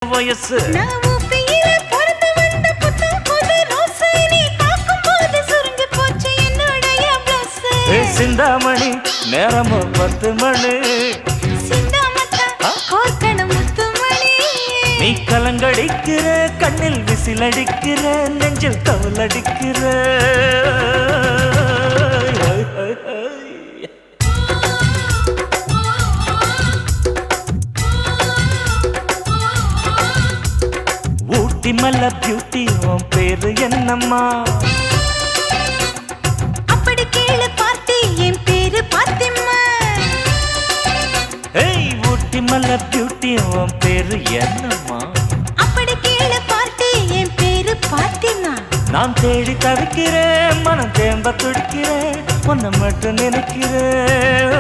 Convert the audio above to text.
வயசு சிந்தாமணி நேரமோ 10 மணி நீ கலங்கடிக்கிற கண்ணில் விசிலடிக்கிற நெஞ்சில் தவளடிக்கிற ஊட்டி மல்ல பியூட்டி உன் பேரு என்னம்மா அப்படி கேளு பார்த்தி என் பேரு பாத்திம்மா ஏய் ஊட்டி மல்ல பியூட்டி உன் பேரு என்னம்மா அப்படி கேளு பார்த்தி என் பேரு பாத்திம்மா நான் தேடி தவிக்கிறேன் மனம் தேம்ப துடிக்கிறேன் உன்னை மட்டும் நினைக்கிறேன்